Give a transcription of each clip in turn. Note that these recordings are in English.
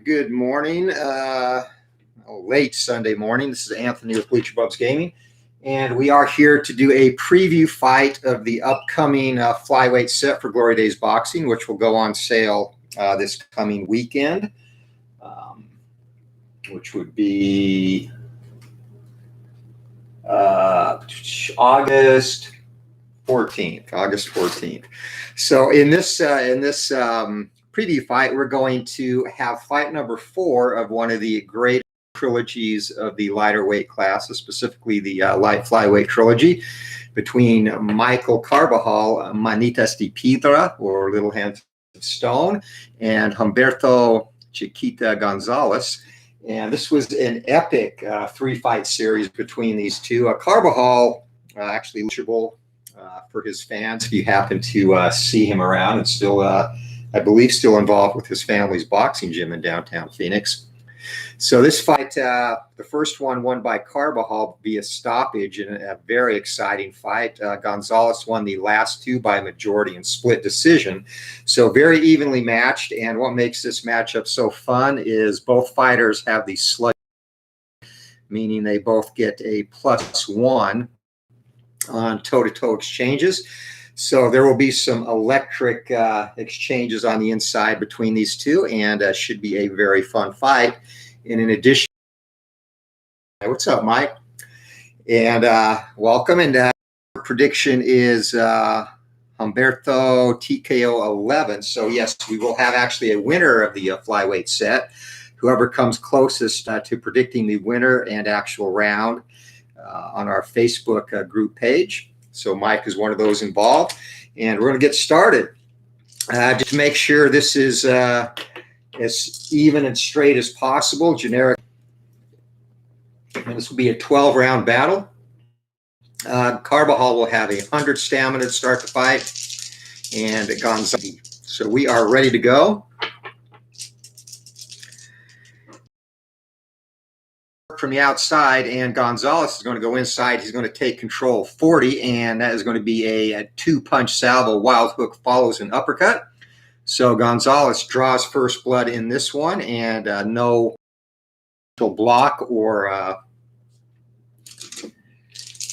Good morning. Late Sunday morning. This is Anthony with Bleacher Bubs Gaming, and we are here to do a preview fight of the upcoming flyweight set for Glory Days Boxing, which will go on sale this coming weekend, which would be August 14th. So in this preview fight, we're going to have fight number 4 of one of the great trilogies of the lighter weight classes, specifically the Light Flyweight trilogy, between Michael Carbajal, Manitas de Piedra, or Little Hands of Stone, and Humberto Chiquita Gonzalez. And this was an epic 3-fight series between these two. Carbajal, actually eligible for his fans, if you happen to see him around, and still, I believe, still involved with his family's boxing gym in downtown Phoenix. So this fight, the first one won by Carbajal via stoppage in a very exciting fight. Gonzalez won the last 2 by majority and split decision. So very evenly matched. And what makes this matchup so fun is both fighters have the slug, meaning they both get a +1 on toe-to-toe exchanges. So there will be some electric exchanges on the inside between these two, and should be a very fun fight. And in addition, what's up, Mike? And welcome. And our prediction is Humberto TKO 11. So yes, we will have actually a winner of the flyweight set. Whoever comes closest to predicting the winner and actual round on our Facebook group page. So Mike is one of those involved, and we're going to get started. Just to make sure this is as even and straight as possible, generic. And this will be a 12-round battle. Carbajal will have 100 stamina to start the fight, and Gonzalez. So we are ready to go. From the outside, and Gonzalez is going to go inside. He's going to take control 40, and that is going to be a 2-punch salvo. Wild hook follows an uppercut. So Gonzalez draws first blood in this one, and no block or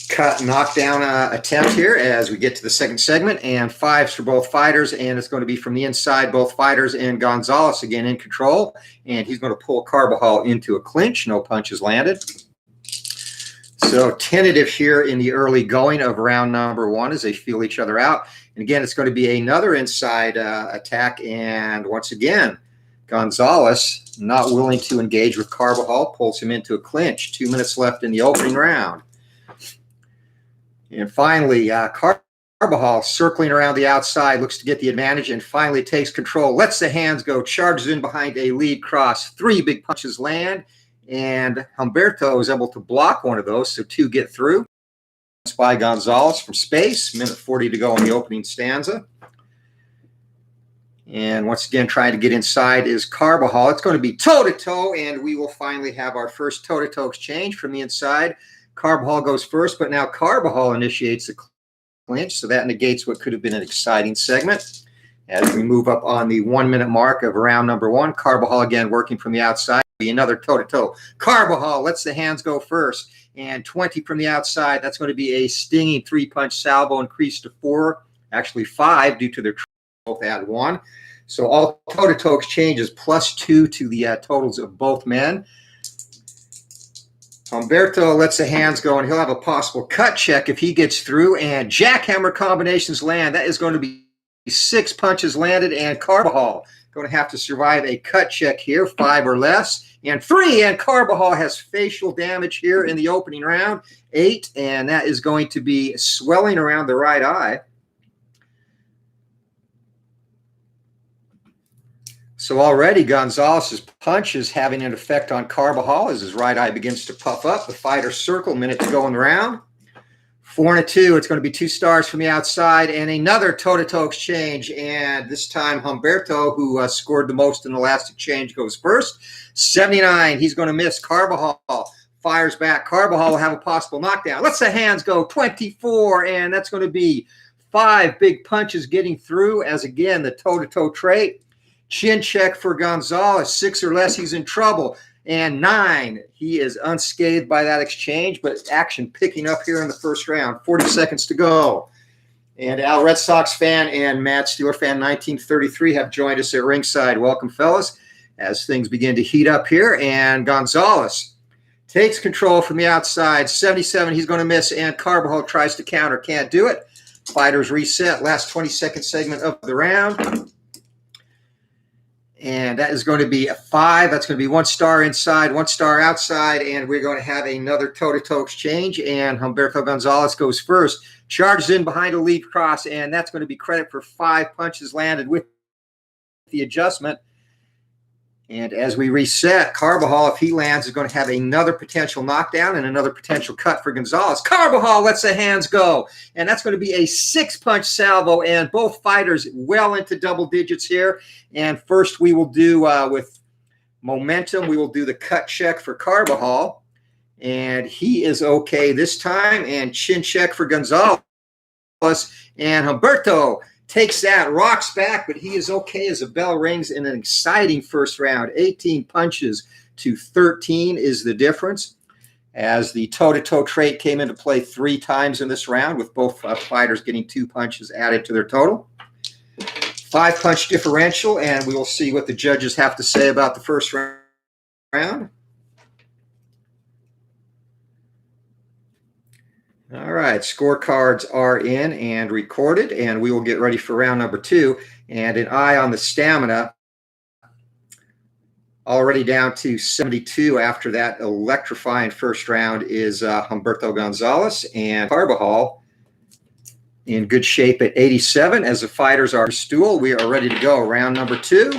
cut knockdown attempt here as we get to the second segment, and 5s for both fighters, and it's going to be from the inside, both fighters, and Gonzalez again in control, and he's going to pull Carbajal into a clinch. No punches landed. So tentative here in the early going of round number 1 as they feel each other out. And again, it's going to be another inside attack, and once again, Gonzalez, not willing to engage with Carbajal, pulls him into a clinch. 2 minutes left in the opening round. And finally, Carbajal, circling around the outside, looks to get the advantage and finally takes control, lets the hands go, charges in behind a lead cross. 3 big punches land, and Humberto is able to block one of those, so 2 get through. By Gonzalez from space, minute 40 to go in the opening stanza. And once again, trying to get inside is Carbajal. It's going to be toe-to-toe, and we will finally have our first toe-to-toe exchange from the inside. Carbajal goes first, but now Carbajal initiates the clinch, so that negates what could have been an exciting segment. As we move up on the 1-minute mark of round number 1, Carbajal again working from the outside. Another toe-to-toe. Carbajal lets the hands go first, and 20 from the outside. That's going to be a stinging 3-punch salvo, increased to 4, actually 5, due to their both add 1. So all toe-to-toe exchanges +2 to the totals of both men. Humberto lets the hands go, and he'll have a possible cut check if he gets through, and jackhammer combinations land. That is going to be 6 punches landed, and Carbajal going to have to survive a cut check here, 5 or less, and 3, and Carbajal has facial damage here in the opening round, 8, and that is going to be swelling around the right eye. So already Gonzalez's punch is having an effect on Carbajal as his right eye begins to puff up. The fighter circle, minute to go in the round. 4-2. It's going to be 2 stars from the outside, and another toe-to-toe exchange. And this time Humberto, who scored the most in the last exchange, goes first. 79. He's going to miss. Carbajal fires back. Carbajal will have a possible knockdown. Lets the hands go. 24, and that's going to be 5 big punches getting through as, again, the toe-to-toe trait. Chin check for Gonzalez. 6 or less, he's in trouble. And 9, he is unscathed by that exchange, but action picking up here in the first round. 40 seconds to go. And Al, Red Sox fan, and Matt, Steeler fan 1933, have joined us at ringside. Welcome, fellas, as things begin to heat up here. And Gonzalez takes control from the outside. 77, he's going to miss, and Carbajal tries to counter. Can't do it. Fighters reset. Last 20-second segment of the round. And that is going to be a 5. That's going to be 1 star inside, 1 star outside, and we're going to have another toe-to-toe exchange, and Humberto Gonzalez goes first. Charges in behind a lead cross, and that's going to be credit for 5 punches landed with the adjustment. And as we reset, Carbajal, if he lands, is going to have another potential knockdown and another potential cut for Gonzalez. Carbajal lets the hands go, and that's going to be a 6-punch salvo, and both fighters well into double digits here. And first we will do, with momentum, we will do the cut check for Carbajal, and he is okay this time, and chin check for Gonzalez, and Humberto takes that, rocks back, but he is okay as a bell rings in an exciting first round. 18 punches to 13 is the difference, as the toe-to-toe trait came into play 3 times in this round, with both fighters getting 2 punches added to their total. 5-punch differential, and we will see what the judges have to say about the first round. All right, scorecards are in and recorded, and we will get ready for round number 2. And an eye on the stamina, already down to 72 after that electrifying first round, is Humberto Gonzalez, and Carbajal in good shape at 87 as the fighters are stool. We are ready to go. Round number 2.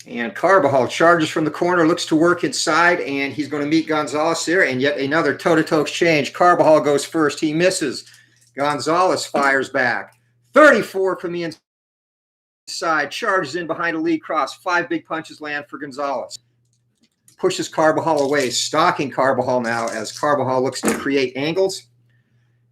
And Carbajal charges from the corner, looks to work inside, and he's going to meet Gonzalez there, and yet another toe-to-toe exchange. Carbajal goes first. He misses. Gonzalez fires back. 34 from the inside. Charges in behind a lead cross. 5 big punches land for Gonzalez. Pushes Carbajal away. Stalking Carbajal now as Carbajal looks to create angles.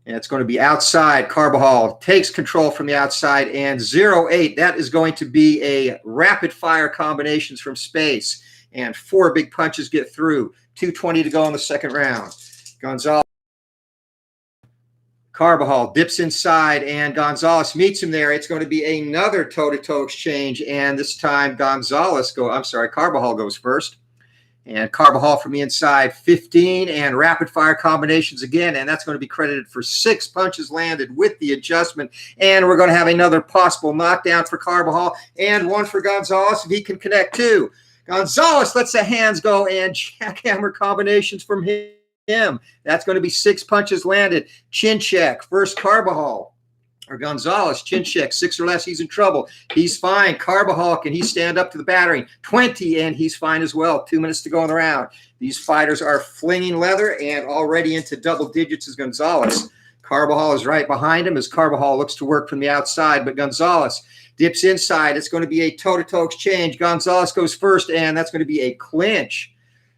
And it's going to be outside. Carbajal takes control from the outside, and 0-8. That is going to be a rapid-fire combinations from space. And 4 big punches get through. 2:20 to go in the second round. Gonzalez. Carbajal dips inside, and Gonzalez meets him there. It's going to be another toe-to-toe exchange, and this time Carbajal goes first. And Carbajal from the inside, 15, and rapid-fire combinations again, and that's going to be credited for 6 punches landed with the adjustment. And we're going to have another possible knockdown for Carbajal and 1 for Gonzalez if he can connect too. Gonzalez lets the hands go, and jackhammer combinations from him. That's going to be 6 punches landed. Chin check, first Carbajal. Or Gonzalez, chin check, 6 or less, he's in trouble. He's fine. Carbajal, can he stand up to the battering? 20, and he's fine as well. 2 minutes to go in the round. These fighters are flinging leather, and already into double digits is Gonzalez. Carbajal is right behind him as Carbajal looks to work from the outside, but Gonzalez dips inside. It's going to be a toe-to-toe exchange. Gonzalez goes first, and that's going to be a clinch.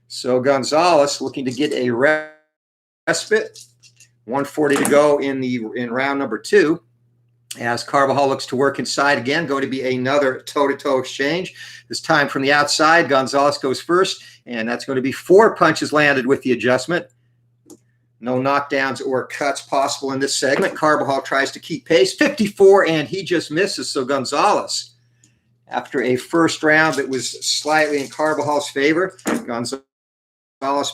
So Gonzalez looking to get a respite. 1:40 to go in round number 2. As Carbajal looks to work inside again, going to be another toe-to-toe exchange. This time from the outside, Gonzalez goes first, and that's going to be 4 punches landed with the adjustment. No knockdowns or cuts possible in this segment. Carbajal tries to keep pace. 54, and he just misses. So Gonzalez, after a first round that was slightly in Carbajal's favor, Gonzalez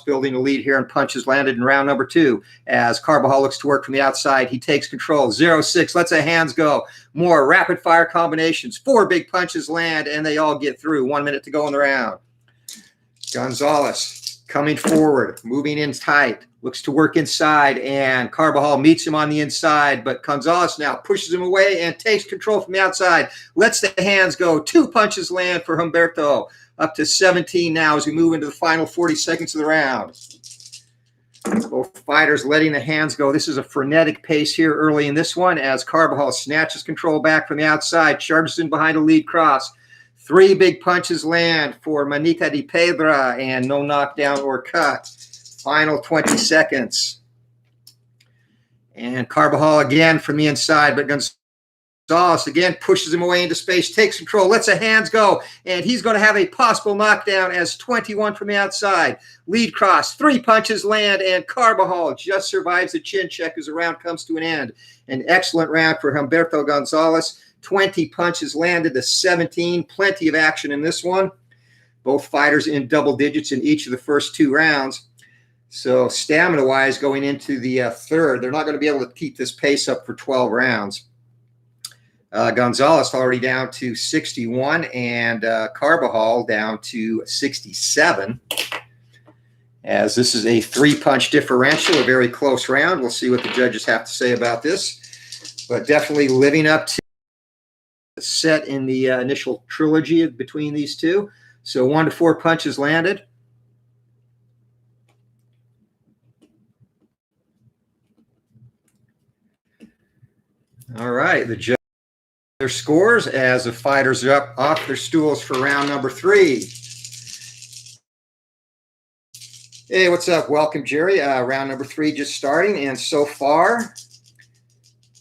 building a lead here, and punches landed in round number 2. As Carbajal looks to work from the outside, he takes control. 0-6, lets the hands go. More rapid-fire combinations. 4 big punches land, and they all get through. 1 minute to go in the round. Gonzalez coming forward, moving in tight, looks to work inside, and Carbajal meets him on the inside, but Gonzalez now pushes him away and takes control from the outside, lets the hands go. 2 punches land for Humberto. Up to 17 now as we move into the final 40 seconds of the round. Both fighters letting the hands go. This is a frenetic pace here early in this one as Carbajal snatches control back from the outside, charges in behind a lead cross. 3 big punches land for Manita de Pedra, and no knockdown or cut. Final 20 seconds. And Carbajal again from the inside, but Gonzalez again pushes him away into space, takes control, lets the hands go, and he's going to have a possible knockdown as 21 from the outside. Lead cross, 3 punches land, and Carbajal just survives the chin check as the round comes to an end. An excellent round for Humberto Gonzalez. 20 punches landed to 17. Plenty of action in this one. Both fighters in double digits in each of the first 2 rounds. So stamina-wise, going into the third, they're not going to be able to keep this pace up for 12 rounds. Gonzalez already down to 61 and Carbajal down to 67. As this is a 3-punch differential, a very close round. We'll see what the judges have to say about this. But definitely living up to the set in the initial trilogy between these two. So 1 to 4 punches landed. All right, the judge their scores as the fighters are up off their stools for round number 3. Hey, what's up? Welcome, Jerry. Round number 3 just starting, and so far,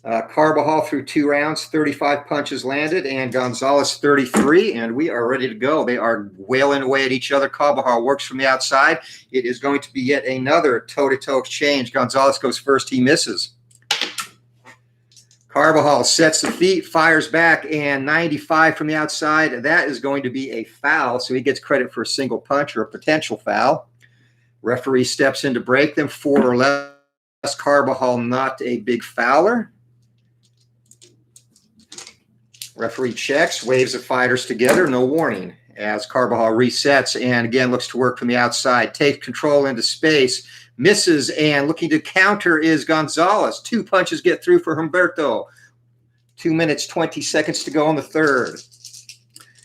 Carbajal through 2 rounds, 35 punches landed, and Gonzalez 33, and we are ready to go. They are wailing away at each other. Carbajal works from the outside. It is going to be yet another toe-to-toe exchange. Gonzalez goes first. He misses. Carbajal sets the feet, fires back, and 95 from the outside. That is going to be a foul, so he gets credit for a single punch or a potential foul. Referee steps in to break them. 4 or less. Carbajal not a big fouler. Referee checks, waves the fighters together, no warning. As Carbajal resets and again looks to work from the outside, takes control into space, misses, and looking to counter is Gonzalez. 2 punches get through for Humberto. 2 minutes, 20 seconds to go in the third.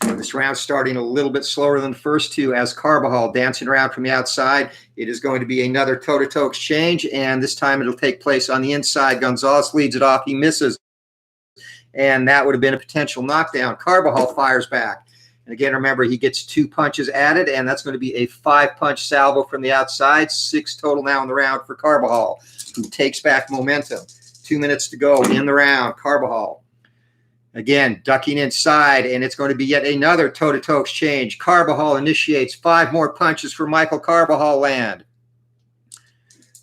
This round starting a little bit slower than the first 2 as Carbajal dancing around from the outside. It is going to be another toe-to-toe exchange, and this time it'll take place on the inside. Gonzalez leads it off. He misses, and that would have been a potential knockdown. Carbajal fires back. And again, remember, he gets 2 punches added, and that's going to be a 5-punch salvo from the outside. 6 total now in the round for Carbajal, who takes back momentum. 2 minutes to go in the round. Carbajal, again, ducking inside, and it's going to be yet another toe-to-toe exchange. Carbajal initiates. 5 more punches for Michael Carbajal land.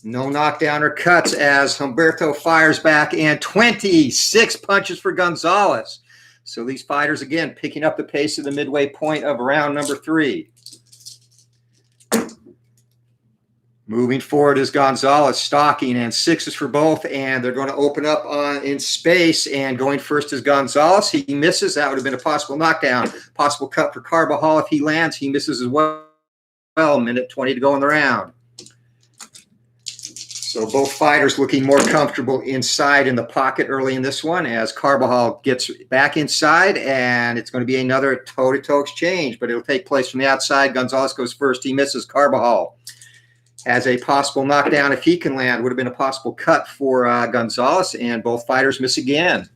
No knockdown or cuts as Humberto fires back, and 26 punches for Gonzalez. So these fighters, again, picking up the pace of the midway point of round number 3. Moving forward is Gonzalez, stalking, and 6s for both, and they're going to open up in space, and going first is Gonzalez. He misses. That would have been a possible knockdown. Possible cut for Carbajal if he lands. He misses as well. 1:20 to go in the round. So both fighters looking more comfortable inside in the pocket early in this one as Carbajal gets back inside, and it's going to be another toe-to-toe exchange, but it'll take place from the outside. Gonzalez goes first. He misses. Carbajal has a possible knockdown if he can land. Would have been a possible cut for Gonzalez, and both fighters miss again.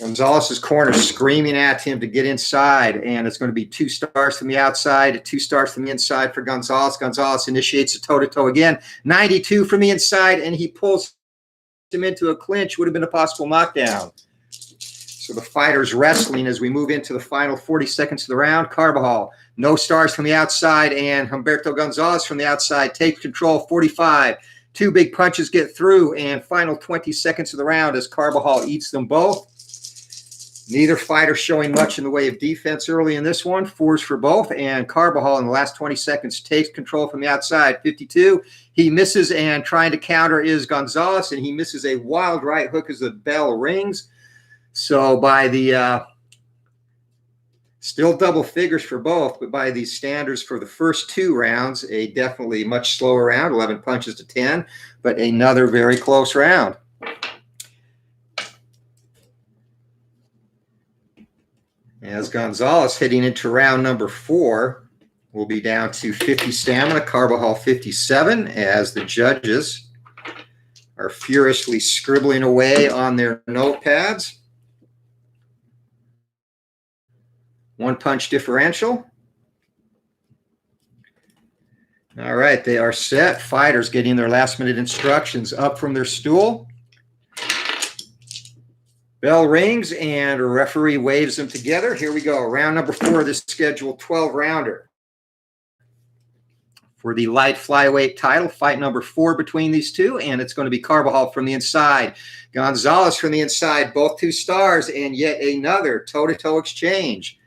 Gonzalez's corner screaming at him to get inside, and it's going to be 2 stars from the outside, 2 stars from the inside for Gonzalez. Gonzalez initiates a toe-to-toe again. 92 from the inside, and he pulls him into a clinch. Would have been a possible knockdown. So the fighters wrestling as we move into the final 40 seconds of the round. Carbajal, no stars from the outside, and Humberto Gonzalez from the outside takes control. 45. 2 big punches get through, and final 20 seconds of the round as Carbajal eats them both. Neither fighter showing much in the way of defense early in this one. 4s for both, and Carbajal in the last 20 seconds takes control from the outside. 52. He misses, and trying to counter is Gonzalez, and he misses a wild right hook as the bell rings. So by the still double figures for both, but by the standards for the first 2 rounds, a definitely much slower round, 11 punches to 10, but another very close round. As Gonzalez heading into round number 4, will be down to 50 stamina, Carbajal 57, as the judges are furiously scribbling away on their notepads. 1-punch differential. All right, they are set. Fighters getting their last-minute instructions up from their stool. Bell rings and a referee waves them together. Here we go. Round number 4 of this scheduled 12-rounder. For the light flyweight title, fight number 4 between these two, and it's going to be Carbajal from the inside, Gonzalez from the inside, both 2 stars, and yet another toe-to-toe exchange.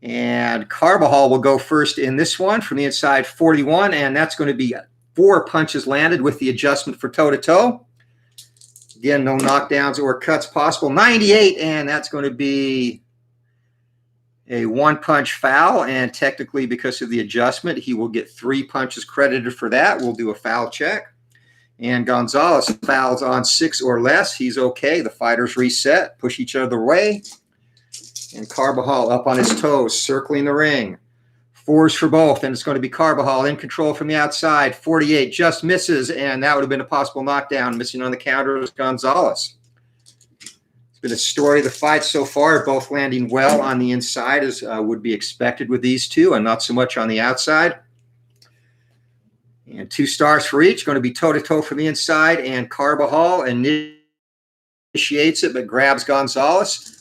And Carbajal will go first in this one from the inside, 41, and that's going to be 4 punches landed with the adjustment for toe-to-toe. Again, no knockdowns or cuts possible. 98, and that's going to be a 1-punch foul, and technically because of the adjustment, he will get 3 punches credited for that. We'll do a foul check. And Gonzalez fouls on 6 or less. He's okay. The fighters reset, push each other away. And Carbajal up on his toes, circling the ring. 4s for both, and it's going to be Carbajal in control from the outside. 48 just misses, and that would have been a possible knockdown. Missing on the counter was Gonzalez. It's been a story of the fight so far, both landing well on the inside as would be expected with these two, and not so much on the outside. And 2 stars for each, going to be toe-to-toe from the inside, and Carbajal initiates it but grabs Gonzalez.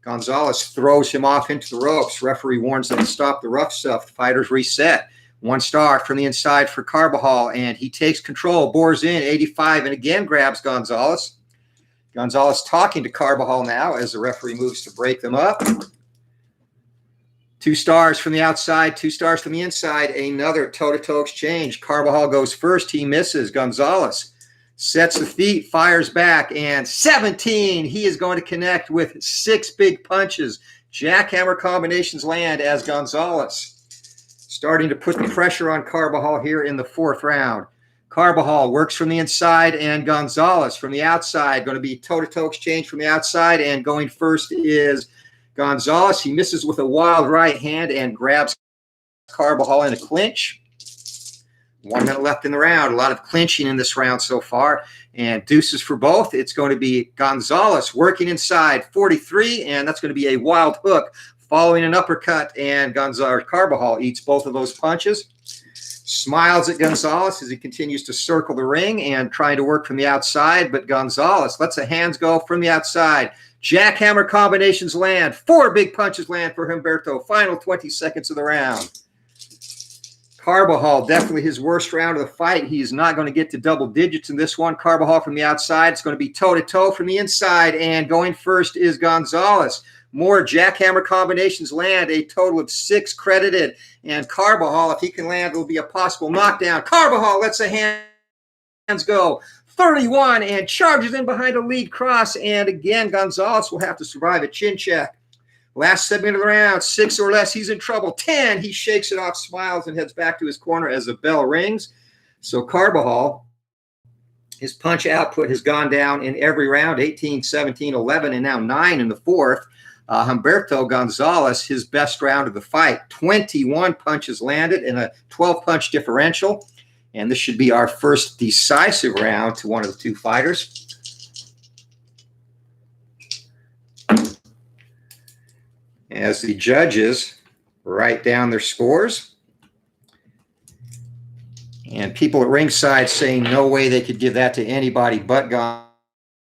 Gonzalez throws him off into the ropes. Referee warns them to stop the rough stuff. The fighters reset. 1 star from the inside for Carbajal, and he takes control, bores in, 85, and again grabs Gonzalez. Gonzalez talking to Carbajal now as the referee moves to break them up. 2 stars from the outside, 2 stars from the inside, another toe-to-toe exchange. Carbajal goes first. He misses. Gonzalez sets the feet, fires back, and 17. He is going to connect with 6 big punches. Jackhammer combinations land as Gonzalez starting to put the pressure on Carbajal here in the 4th round. Carbajal works from the inside, and Gonzalez from the outside. Going to be toe-to-toe exchange from the outside, and going first is Gonzalez. He misses with a wild right hand and grabs Carbajal in a clinch. 1 minute left in the round. A lot of clinching in this round so far. And deuces for both. It's going to be Gonzalez working inside, 43, and that's going to be a wild hook following an uppercut, and Carbajal eats both of those punches. Smiles at Gonzalez as he continues to circle the ring and trying to work from the outside, but Gonzalez lets the hands go from the outside. Jackhammer combinations land. 4 big punches land for Humberto. Final 20 seconds of the round. Carbajal, definitely his worst round of the fight. He is not going to get to double digits in this one. Carbajal from the outside. It's going to be toe-to-toe from the inside, and going first is Gonzalez. More jackhammer combinations land, a total of 6 credited. And Carbajal, if he can land, will be a possible knockdown. Carbajal lets the hands go. 31, and charges in behind a lead cross. And again, Gonzalez will have to survive a chin check. Last segment of the round, 6 or less, he's in trouble. 10, he shakes it off, smiles, and heads back to his corner as the bell rings. So Carbajal, his punch output has gone down in every round, 18, 17, 11, and now 9 in the 4th. Humberto Gonzalez, his best round of the fight, 21 punches landed in a 12-punch differential. And this should be our first decisive round to one of the 2 fighters. As the judges write down their scores. And people at ringside saying no way they could give that to anybody but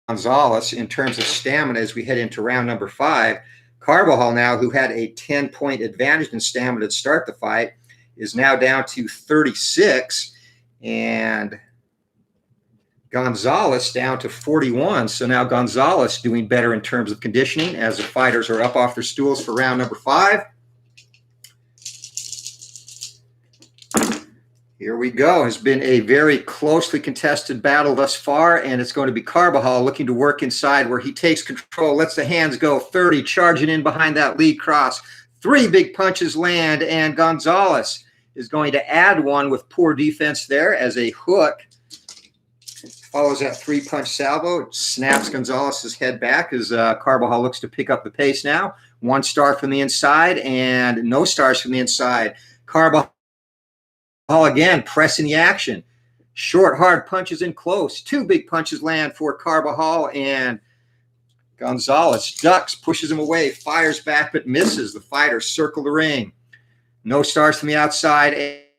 Gonzalez in terms of stamina as we head into round number 5. Carbajal now, who had a 10-point advantage in stamina to start the fight, is now down to 36. And Gonzalez down to 41. So now Gonzalez doing better in terms of conditioning as the fighters are up off their stools for round number 5. Here we go. It's been a very closely contested battle thus far, and it's going to be Carbajal looking to work inside where he takes control, lets the hands go, 30, charging in behind that lead cross. 3 big punches land, and Gonzalez is going to add one with poor defense there as a hook. Follows that 3-punch salvo, snaps Gonzalez's head back as Carbajal looks to pick up the pace now. 1 star from the inside and no stars from the inside. Carbajal again pressing the action. Short, hard punches in close. 2 big punches land for Carbajal, and Gonzalez ducks, pushes him away, fires back but misses. The fighters circle the ring. No stars from the outside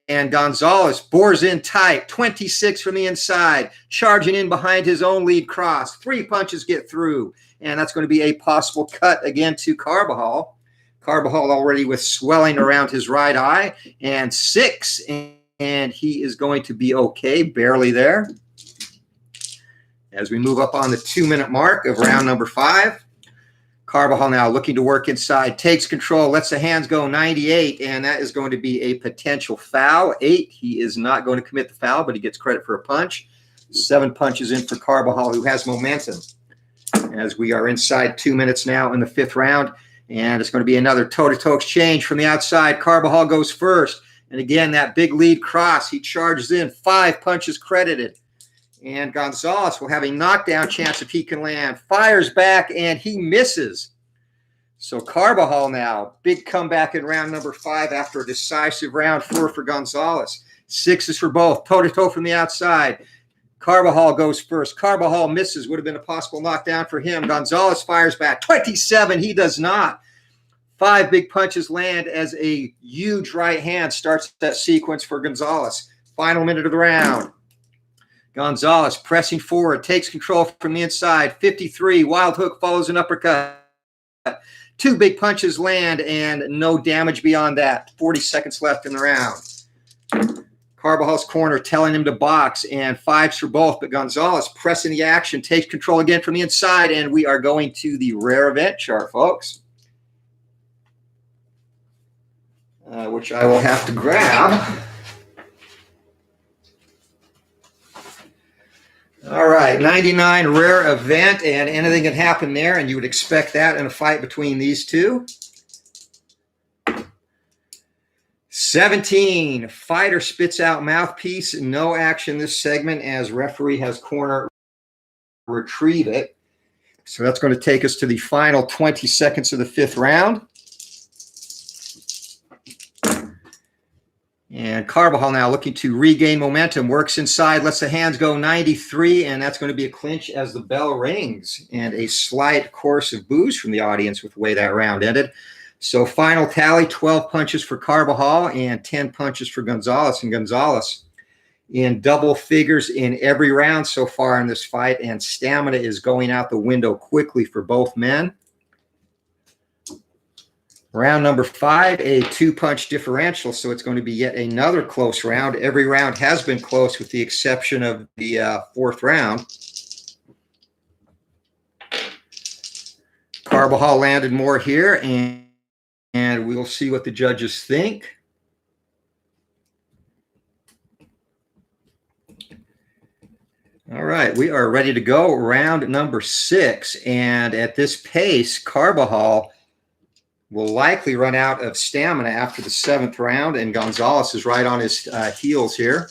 And Gonzalez bores in tight, 26 from the inside, charging in behind his own lead cross. 3 punches get through, and that's going to be a possible cut again to Carbajal. Carbajal already with swelling around his right eye, and 6, and he is going to be okay, barely there. As we move up on the 2-minute mark of round number 5, Carbajal now looking to work inside, takes control, lets the hands go, 98, and that is going to be a potential foul. 8, he is not going to commit the foul, but he gets credit for a punch. 7 punches in for Carbajal, who has momentum. As we are inside 2 minutes now in the 5th round, and it's going to be another toe-to-toe exchange from the outside. Carbajal goes first, and again, that big lead cross, he charges in, 5 punches credited. And Gonzalez will have a knockdown chance if he can land. Fires back, and he misses. So Carbajal now, big comeback in round number 5 after a decisive round 4 for Gonzalez. 6 is for both, toe-to-toe from the outside. Carbajal goes first. Carbajal misses, would have been a possible knockdown for him. Gonzalez fires back. 27, he does not. 5 big punches land as a huge right hand starts that sequence for Gonzalez. Final minute of the round. Gonzalez pressing forward, takes control from the inside. 53, wild hook follows an uppercut. 2 big punches land and no damage beyond that. 40 seconds left in the round. Carbajal's corner telling him to box, and 5s for both, but Gonzalez pressing the action, takes control again from the inside, and we are going to the rare event chart, folks, which I will have to grab. All right, 99 rare event, and anything can happen there, and you would expect that in a fight between these two. 17, fighter spits out mouthpiece. No action this segment as referee has corner retrieve it. So that's going to take us to the final 20 seconds of the 5th round. And Carbajal now looking to regain momentum, works inside, lets the hands go, 93, and that's going to be a clinch as the bell rings. And a slight chorus of boos from the audience with the way that round ended. So final tally, 12 punches for Carbajal and 10 punches for Gonzalez. And Gonzalez in double figures in every round so far in this fight, and stamina is going out the window quickly for both men. Round number 5, a 2-punch differential, so it's going to be yet another close round. Every round has been close with the exception of the 4th round. Carbajal landed more here, and we'll see what the judges think. All right, we are ready to go. Round number 6, and at this pace, Carbajal will likely run out of stamina after the 7th round, and Gonzalez is right on his heels here.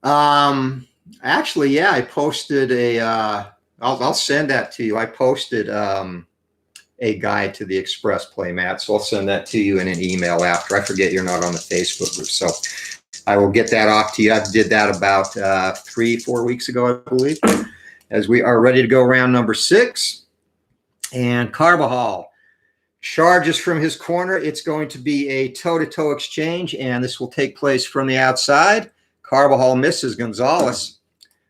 Actually, yeah, I posted a, I'll send that to you. I posted a guide to the Express play, Matt, so I'll send that to you in an email after. I forget you're not on the Facebook group, so I will get that off to you. I did that about 3-4 weeks ago, I believe. As we are ready to go round number 6. And Carbajal charges from his corner. It's going to be a toe-to-toe exchange, and this will take place from the outside. Carbajal misses. Gonzalez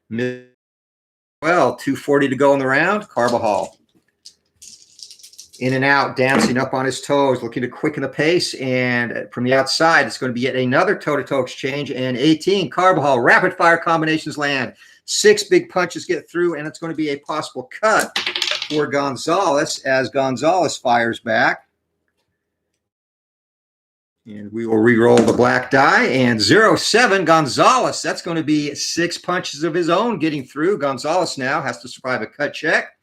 well, 2:40 to go in the round. Carbajal in and out, dancing up on his toes, looking to quicken the pace. And from the outside, it's going to be yet another toe-to-toe exchange. And 18, Carbajal, rapid-fire combinations land. 6 big punches get through, and it's going to be a possible cut for Gonzalez as Gonzalez fires back. And we will re-roll the black die. And 0-7, Gonzalez. That's going to be 6 punches of his own getting through. Gonzalez now has to survive a cut check.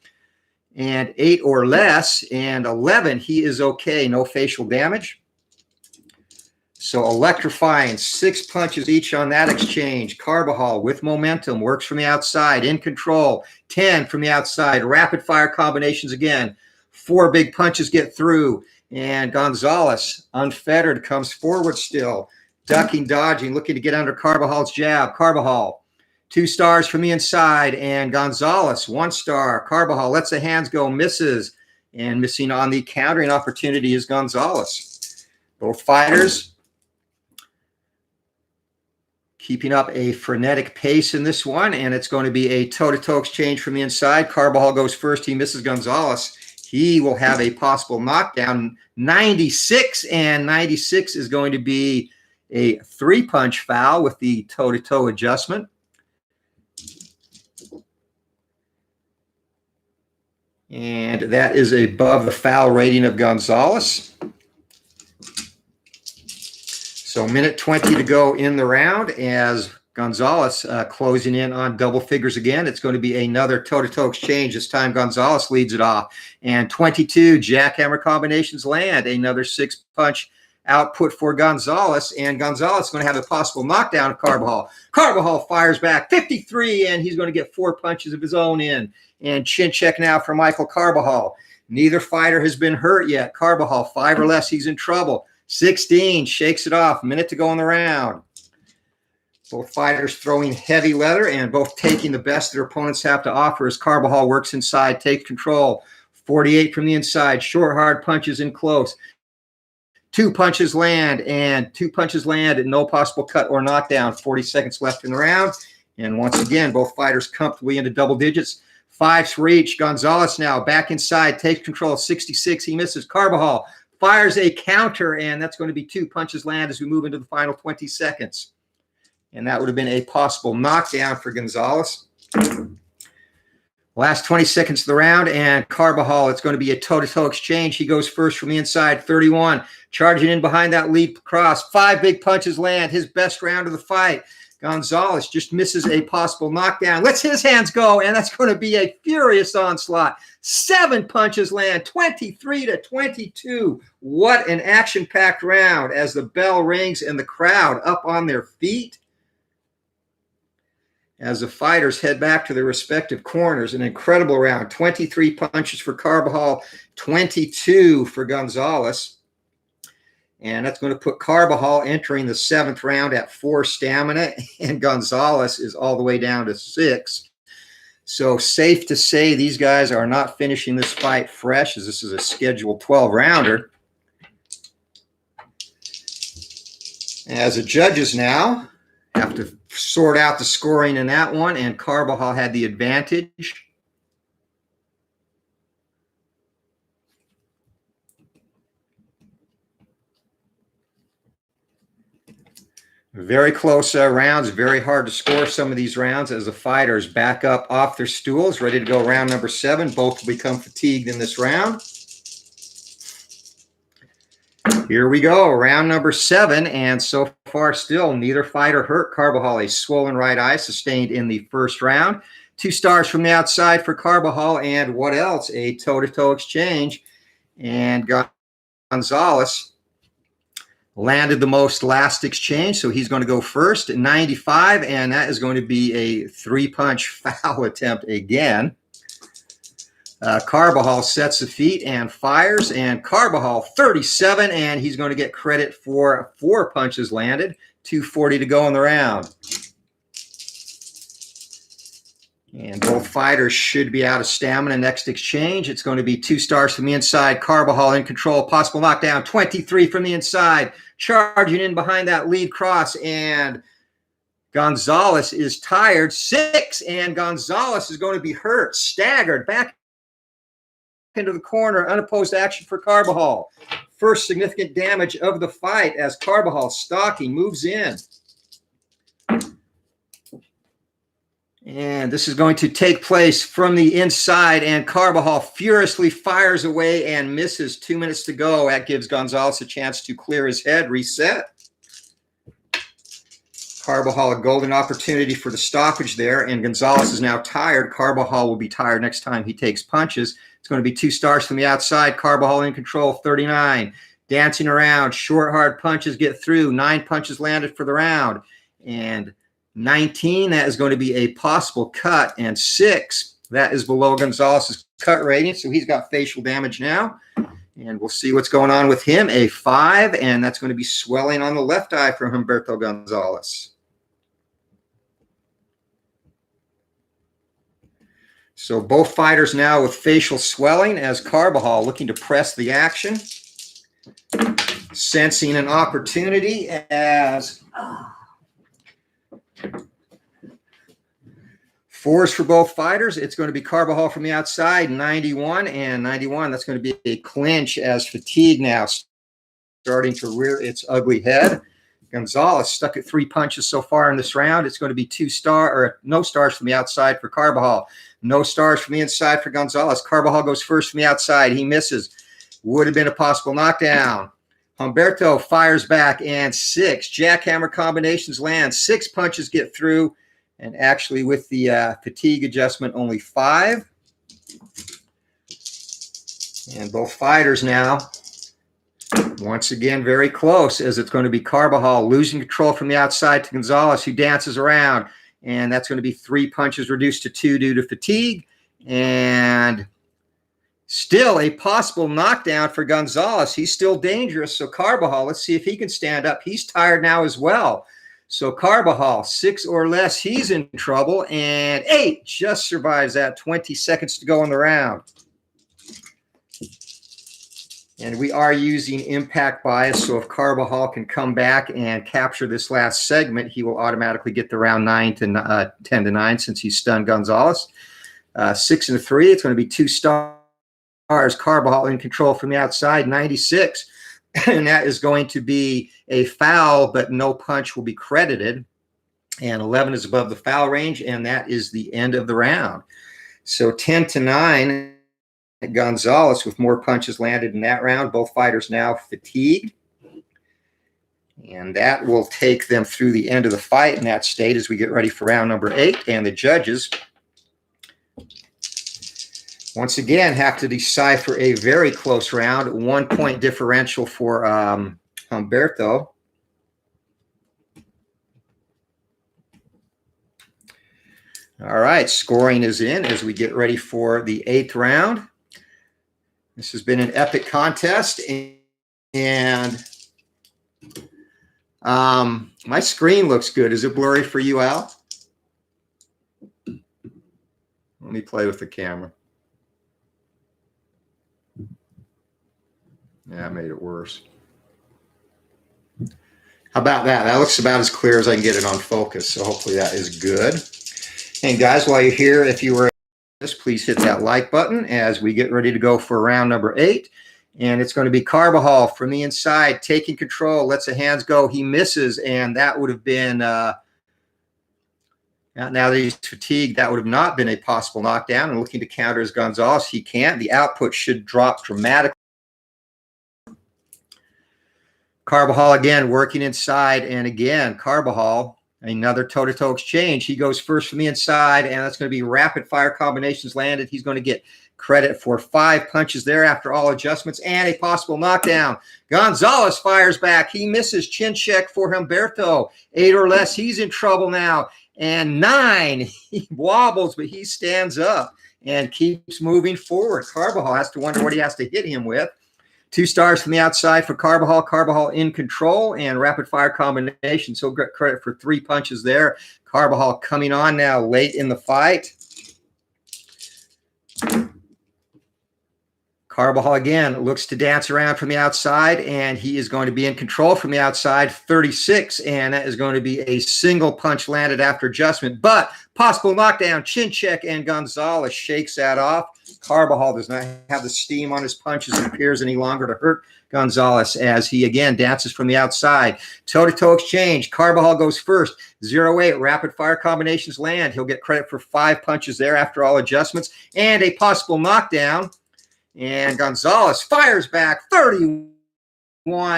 And 8 or less. And 11, he is okay. No facial damage. So electrifying, 6 punches each on that exchange. Carbajal with momentum, works from the outside, in control. 10 from the outside, rapid fire combinations again. 4 big punches get through. And Gonzalez, unfettered, comes forward still. Ducking, dodging, looking to get under Carbajal's jab. Carbajal, 2 stars from the inside. And Gonzalez, 1 star. Carbajal lets the hands go, misses. And missing on the countering opportunity is Gonzalez. Both fighters keeping up a frenetic pace in this one, and it's going to be a toe-to-toe exchange from the inside. Carbajal goes first. He misses Gonzalez. He will have a possible knockdown. 96, and 96 is going to be a 3-punch foul with the toe-to-toe adjustment. And that is above the foul rating of Gonzalez. So minute 20 to go in the round as Gonzalez closing in on double figures again. It's going to be another toe-to-toe exchange. This time Gonzalez leads it off. And 22 jackhammer combinations land. Another 6-punch output for Gonzalez. And Gonzalez is going to have a possible knockdown of Carbajal. Carbajal fires back 53, and he's going to get 4 punches of his own in. And chin check now for Michael Carbajal. Neither fighter has been hurt yet. Carbajal, 5 or less, he's in trouble. 16, shakes it off. Minute to go in the round. Both fighters throwing heavy leather and both taking the best their opponents have to offer as Carbajal works inside, takes control. 48 from the inside, short, hard punches in close. 2 punches land, and 2 punches land and no possible cut or knockdown. 40 seconds left in the round. And once again, both fighters comfortably into double digits. 5s for each. Gonzalez now back inside, takes control. 66, he misses. Carbajal fires a counter, and that's going to be 2 punches land as we move into the final 20 seconds. And that would have been a possible knockdown for Gonzalez. Last 20 seconds of the round, and Carbajal, it's going to be a toe-to-toe exchange. He goes first from the inside, 31. Charging in behind that lead cross. 5 big punches land, his best round of the fight. Gonzalez just misses a possible knockdown. Lets his hands go, and that's going to be a furious onslaught. 7 punches land, 23-22. What an action-packed round as the bell rings and the crowd up on their feet. As the fighters head back to their respective corners, an incredible round. 23 punches for Carbajal, 22 for Gonzalez. And that's going to put Carbajal entering the 7th round at 4 stamina, and Gonzalez is all the way down to 6. So safe to say these guys are not finishing this fight fresh, as this is a scheduled 12-rounder. As the judges now have to sort out the scoring in that one, and Carbajal had the advantage. Very close rounds, very hard to score some of these rounds as the fighters back up off their stools, ready to go round number 7. Both will become fatigued in this round. Here we go, round number 7, and so far still neither fighter hurt. Carbajal, a swollen right eye sustained in the first round. 2 stars from the outside for Carbajal, and what else? A toe-to-toe exchange, and Gonzalez landed the most last exchange, so he's going to go first at 95, and that is going to be a 3-punch foul attempt again. Carbajal sets the feet and fires, and Carbajal 37, and he's going to get credit for 4 punches landed. 2:40 to go in the round. And both fighters should be out of stamina next exchange. It's going to be 2 stars from the inside. Carbajal in control. Possible knockdown. 23 from the inside. Charging in behind that lead cross. And Gonzalez is tired. 6. And Gonzalez is going to be hurt. Staggered. Back into the corner. Unopposed action for Carbajal. First significant damage of the fight as Carbajal stalking moves in. And this is going to take place from the inside, and Carbajal furiously fires away and misses. 2 minutes to go. That gives Gonzalez a chance to clear his head, reset. Carbajal a golden opportunity for the stoppage there, and Gonzalez is now tired. Carbajal will be tired next time he takes punches. It's going to be 2 stars from the outside. Carbajal in control, 39. Dancing around, short, hard punches get through. 9 punches landed for the round. And 19, that is going to be a possible cut, and 6, that is below Gonzalez's cut rating, so he's got facial damage now, and we'll see what's going on with him. A 5, and that's going to be swelling on the left eye from Humberto Gonzalez. So both fighters now with facial swelling as Carbajal looking to press the action. Sensing an opportunity as fours for both fighters. It's going to be Carbajal from the outside, 91 and 91. That's going to be a clinch as fatigue now starting to rear its ugly head. Gonzalez stuck at 3 punches so far in this round. It's going to be no stars from the outside for Carbajal. No stars from the inside for Gonzalez. Carbajal goes first from the outside. He misses. Would have been a possible knockdown. Humberto fires back and 6 jackhammer combinations land. 6 punches get through. And actually with the fatigue adjustment, only 5. And both fighters now, once again, very close, as it's going to be Carbajal losing control from the outside to Gonzalez, who dances around. And that's going to be 3 punches reduced to 2 due to fatigue. And still a possible knockdown for Gonzalez. He's still dangerous. So Carbajal, let's see if he can stand up. He's tired now as well. So Carbajal, 6 or less, he's in trouble. And 8 just survives that. 20 seconds to go in the round. And we are using impact bias, so if Carbajal can come back and capture this last segment, he will automatically get the round 10-9 since he stunned Gonzalez. 6-3, it's going to be 2 stars. Carbajal in control from the outside, 96. And that is going to be a foul, but no punch will be credited. And 11 is above the foul range, and that is the end of the round. So 10-9. Gonzalez with more punches landed in that round. Both fighters now fatigued. And that will take them through the end of the fight in that state as we get ready for round number 8. And the judges, once again, have to decipher a very close round. 1-point differential for Humberto. All right, scoring is in as we get ready for the 8th round. This has been an epic contest, and my screen looks good. Is it blurry for you, Al? Let me play with the camera. Yeah, I made it worse. How about that? That looks about as clear as I can get it on focus, so hopefully that is good. And guys, while you're here, if you were please hit that like button as we get ready to go for round number 8. And it's going to be Carbajal from the inside, taking control, lets the hands go. He misses, and that would have been, now that he's fatigued, that would have not been a possible knockdown. And looking to counter as Gonzalez, he can't. The output should drop dramatically. Carbajal again working inside, and again, Carbajal, another toe-to-toe exchange. He goes first from the inside, and that's going to be rapid-fire combinations landed. He's going to get credit for 5 punches there after all adjustments and a possible knockdown. Gonzalez fires back. He misses. Chin check for Humberto. 8 or less. He's in trouble now. And 9. He wobbles, but he stands up and keeps moving forward. Carbajal has to wonder what he has to hit him with. 2 stars from the outside for Carbajal. Carbajal in control and rapid-fire combination. So get credit for 3 punches there. Carbajal coming on now late in the fight. Carbajal again looks to dance around from the outside, and he is going to be in control from the outside, 36, and that is going to be a single punch landed after adjustment, but possible knockdown, chin check, and Gonzalez shakes that off. Carbajal does not have the steam on his punches, it appears, any longer to hurt Gonzalez as he again dances from the outside. Toe-to-toe exchange. Carbajal goes first. 0-8. Rapid-fire combinations land. He'll get credit for 5 punches there after all adjustments and a possible knockdown. And Gonzalez fires back, 31,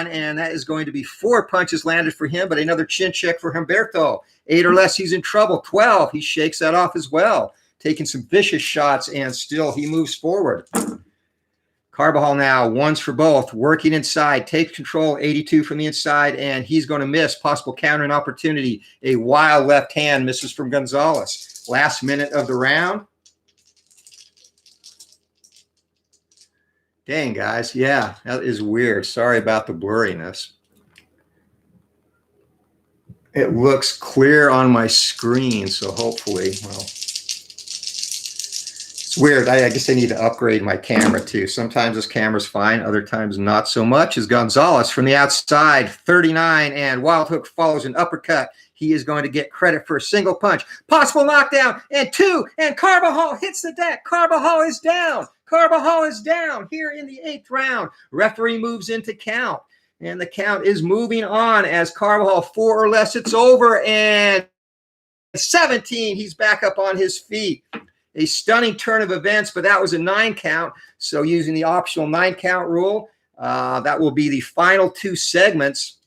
and that is going to be 4 punches landed for him, but another chin check for Humberto. 8 or less, he's in trouble. 12, he shakes that off as well, taking some vicious shots, and still he moves forward. Carbajal now, 1s for both, working inside, takes control, 82 from the inside, and he's going to miss. Possible countering opportunity. A wild left hand misses from Gonzalez. Last minute of the round. Dang, guys. Yeah, that is weird. Sorry about the blurriness. It looks clear on my screen, so hopefully, well, It's weird. I guess I need to upgrade my camera too. Sometimes this camera's fine, other times not so much. As Gonzalez from the outside, 39, and Wild Hook follows an uppercut. He is going to get credit for a single punch. Possible knockdown, and two, and Carbajal hits the deck. Carbajal is down. Carbajal is down here in the 8th round. Referee moves into count, and the count is moving on as Carbajal 4 or less. It's over, and 17, he's back up on his feet. A stunning turn of events, but that was a 9 count. So using the optional 9 count rule, that will be the final 2 segments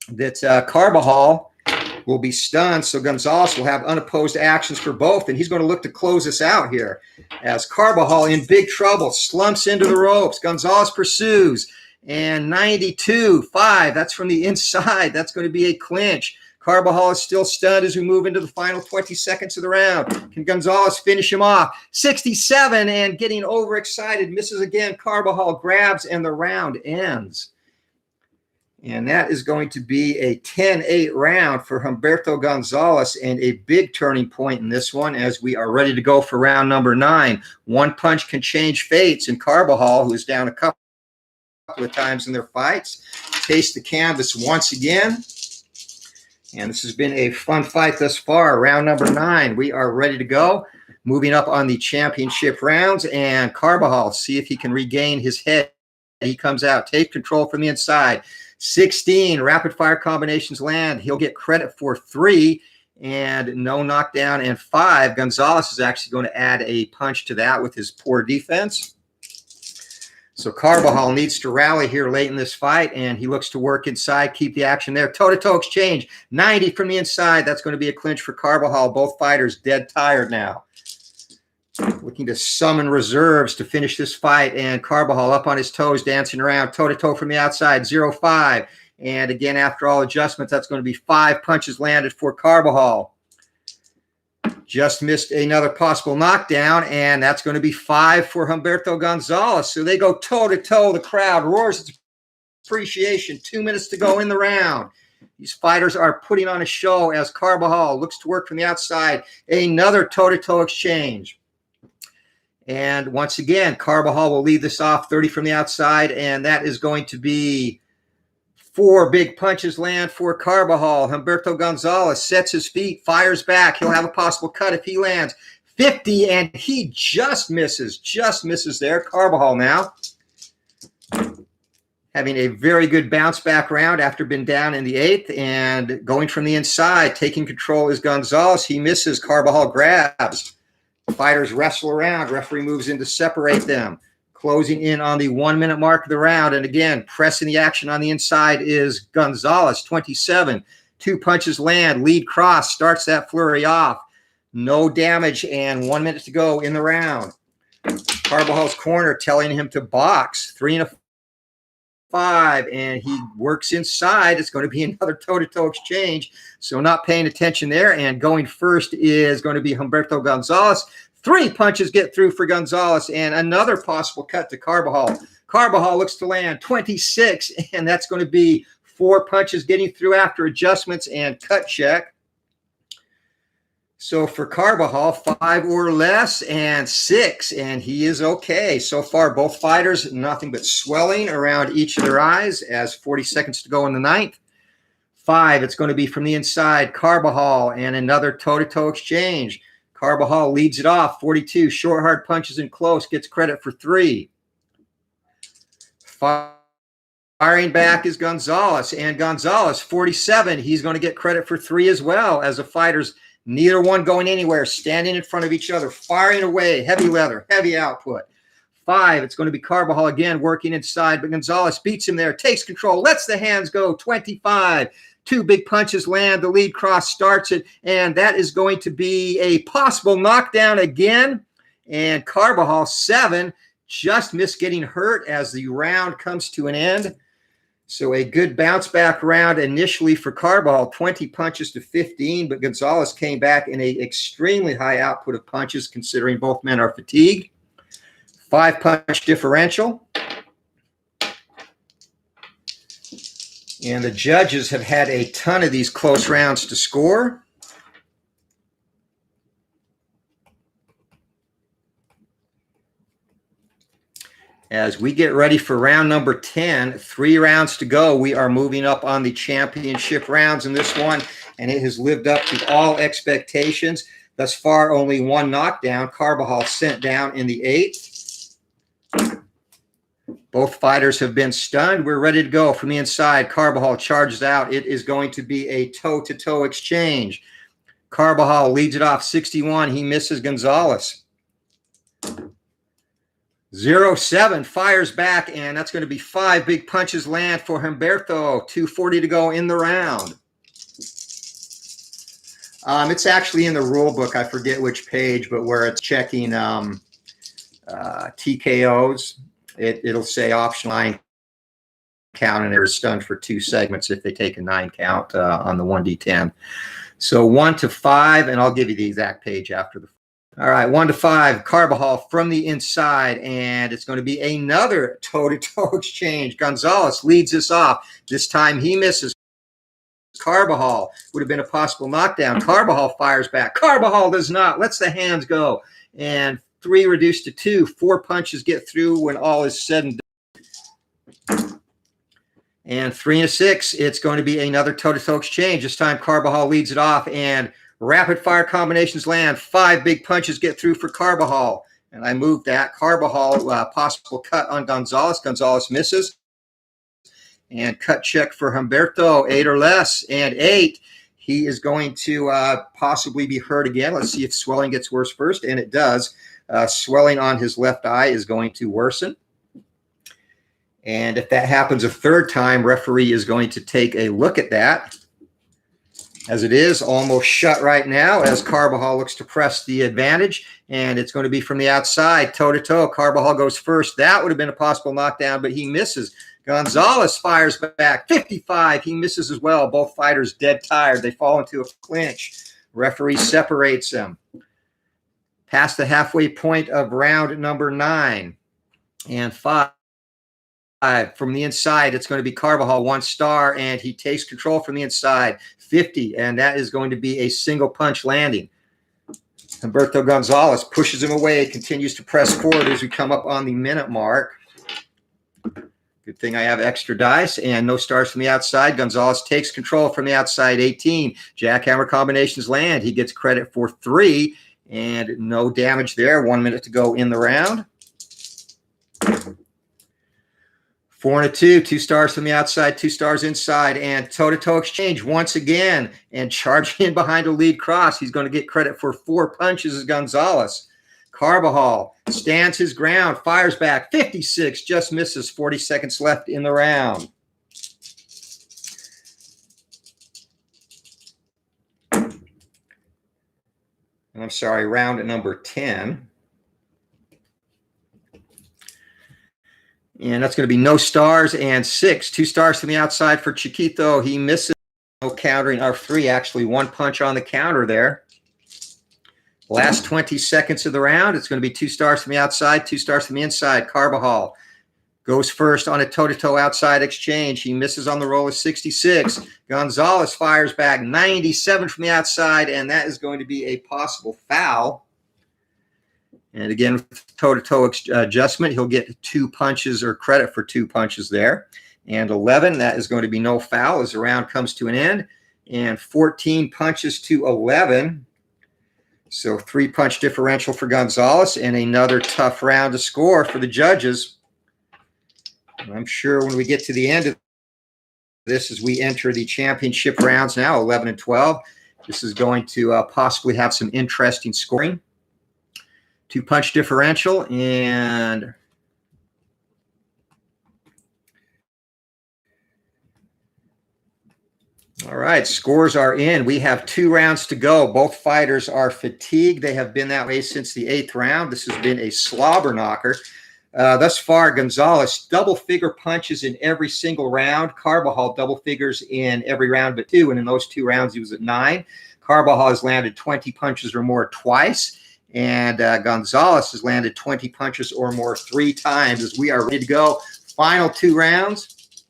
that Carbajal will be stunned. So Gonzalez will have unopposed actions for both, and he's going to look to close this out here as Carbajal in big trouble, slumps into the ropes. Gonzalez pursues, and 92-5. That's from the inside. That's going to be a clinch. Carbajal is still stunned as we move into the final 20 seconds of the round. Can Gonzalez finish him off? 67, and getting overexcited, misses again. Carbajal grabs, and the round ends. And that is going to be a 10-8 round for Humberto Gonzalez, and a big turning point in this one as we are ready to go for round number 9. One punch can change fates, and Carbajal, who is down a couple of times in their fights, tastes the canvas once again. And this has been a fun fight thus far. Round number 9. We are ready to go. Moving up on the championship rounds. And Carbajal, see if he can regain his head. He comes out. Take control from the inside. 16. Rapid fire combinations land. He'll get credit for 3. And no knockdown. And 5. Gonzalez is actually going to add a punch to that with his poor defense. So Carbajal needs to rally here late in this fight, and he looks to work inside, keep the action there. Toe-to-toe exchange, 90 from the inside. That's going to be a clinch for Carbajal. Both fighters dead tired now. Looking to summon reserves to finish this fight, and Carbajal up on his toes, dancing around, toe-to-toe from the outside, 0-5. And again, after all adjustments, that's going to be 5 punches landed for Carbajal. Just missed another possible knockdown, and that's going to be 5 for Humberto Gonzalez. So they go toe-to-toe. The crowd roars its appreciation. 2 minutes to go in the round. These fighters are putting on a show as Carbajal looks to work from the outside. Another toe-to-toe exchange. And once again, Carbajal will lead this off, 30 from the outside, and that is going to be 4 big punches land for Carbajal. Humberto Gonzalez sets his feet, fires back. He'll have a possible cut if he lands. 50, and he just misses there. Carbajal now having a very good bounce back round after being down in the 8th, and going from the inside, taking control is Gonzalez. He misses. Carbajal grabs. Fighters wrestle around. Referee moves in to separate them. Closing in on the 1-minute mark of the round. And again, pressing the action on the inside is Gonzalez, 27. 2 punches land. Lead cross starts that flurry off. No damage, and 1 minute to go in the round. Carbajal's corner telling him to box. 3-5, and he works inside. It's going to be another toe-to-toe exchange. So not paying attention there. And going first is going to be Humberto Gonzalez. 3 punches get through for Gonzalez, and another possible cut to Carbajal. Carbajal looks to land 26, and that's going to be 4 punches getting through after adjustments and cut check. So for Carbajal, 5 or less and 6, and he is okay. So far, both fighters, nothing but swelling around each of their eyes as 40 seconds to go in the 9th. 5, it's going to be from the inside, Carbajal, and another toe-to-toe exchange. Carbajal leads it off, 42. Short, hard punches in close, gets credit for 3. Firing back is Gonzalez, and Gonzalez, 47. He's going to get credit for 3 as well, as the fighters, neither one going anywhere, standing in front of each other, firing away, heavy leather, heavy output. 5, it's going to be Carbajal again working inside, but Gonzalez beats him there, takes control, lets the hands go, 25. 2 big punches land. The lead cross starts it, and that is going to be a possible knockdown again. And Carbajal, 7, just missed getting hurt as the round comes to an end. So a good bounce back round initially for Carbajal, 20 punches to 15, but Gonzalez came back in an extremely high output of punches considering both men are fatigued. 5 punch differential. And the judges have had a ton of these close rounds to score. As we get ready for round number 10, 3 rounds to go, we are moving up on the championship rounds in this one, and it has lived up to all expectations. Thus far, only 1 knockdown. Carbajal sent down in the 8th. Both fighters have been stunned. We're ready to go from the inside. Carbajal charges out. It is going to be a toe-to-toe exchange. Carbajal leads it off 61. He misses Gonzalez. 0-7 fires back, and that's going to be 5 big punches land for Humberto. 2:40 to go in the round. It's actually in the rule book. I forget which page, but where it's checking TKOs, it'll say option 9 count, and they're stunned for 2 segments if they take a 9 count on the 1D10. So 1-5, and I'll give you the exact page after the. All right, 1-5, Carbajal from the inside, and it's going to be another toe-to-toe exchange. Gonzalez leads this off. This time he misses. Carbajal would have been a possible knockdown. Carbajal fires back. Carbajal does not. Lets the hands go. And 3 reduced to 2. 4 punches get through when all is said and done. And 3-6, it's going to be another toe-to-toe exchange. This time Carbajal leads it off, and rapid fire combinations land. 5 big punches get through for Carbajal. And I moved that. Carbajal, possible cut on Gonzalez. Gonzalez misses. And cut check for Humberto, 8 or less. And 8, he is going to possibly be hurt again. Let's see if swelling gets worse first. And it does. Swelling on his left eye is going to worsen. And if that happens a 3rd time, referee is going to take a look at that. As it is almost shut right now as Carbajal looks to press the advantage, and it's going to be from the outside, toe-to-toe. Carbajal goes first. That would have been a possible knockdown, but he misses. Gonzalez fires back, 55. He misses as well. Both fighters dead tired. They fall into a clinch. Referee separates them. Past the halfway point of round number 9 and 5. From the inside, it's going to be Carbajal, 1 star, and he takes control from the inside, 50, and that is going to be a single punch landing. Humberto Gonzalez pushes him away, continues to press forward as we come up on the minute mark. Good thing I have extra dice and no stars from the outside. Gonzalez takes control from the outside, 18. Jackhammer combinations land. He gets credit for 3, and no damage there. 1 minute to go in the round. 4-2, 2 stars from the outside, 2 stars inside, and toe-to-toe exchange once again, and charging in behind a lead cross. He's going to get credit for 4 punches as Gonzalez. Carbajal stands his ground, fires back, 56, just misses, 40 seconds left in the round. I'm sorry, round number 10. And that's going to be no stars and 6. 2 stars from the outside for Chiquito. He misses. No countering. Our 3, actually 1 punch on the counter there. Last 20 seconds of the round. It's going to be 2 stars from the outside, 2 stars from the inside. Carbajal goes first on a toe-to-toe outside exchange. He misses on the roll of 66. Gonzalez fires back, 97 from the outside, and that is going to be a possible foul. And again, with toe-to-toe adjustment, he'll get 2 punches or credit for 2 punches there. And 11, that is going to be no foul as the round comes to an end. And 14 punches to 11. So 3-punch differential for Gonzalez, and another tough round to score for the judges. And I'm sure when we get to the end of this, as we enter the championship rounds now, 11 and 12, this is going to possibly have some interesting scoring. 2-punch differential, and all right, scores are in. We have 2 rounds to go. Both fighters are fatigued. They have been that way since the 8th round. This has been a slobber knocker. Thus far, Gonzalez double-figure punches in every single round. Carbajal double figures in every round but 2, and in those 2 rounds, he was at 9. Carbajal has landed 20 punches or more twice. And Gonzalez has landed 20 punches or more 3 times as we are ready to go. Final 2 rounds.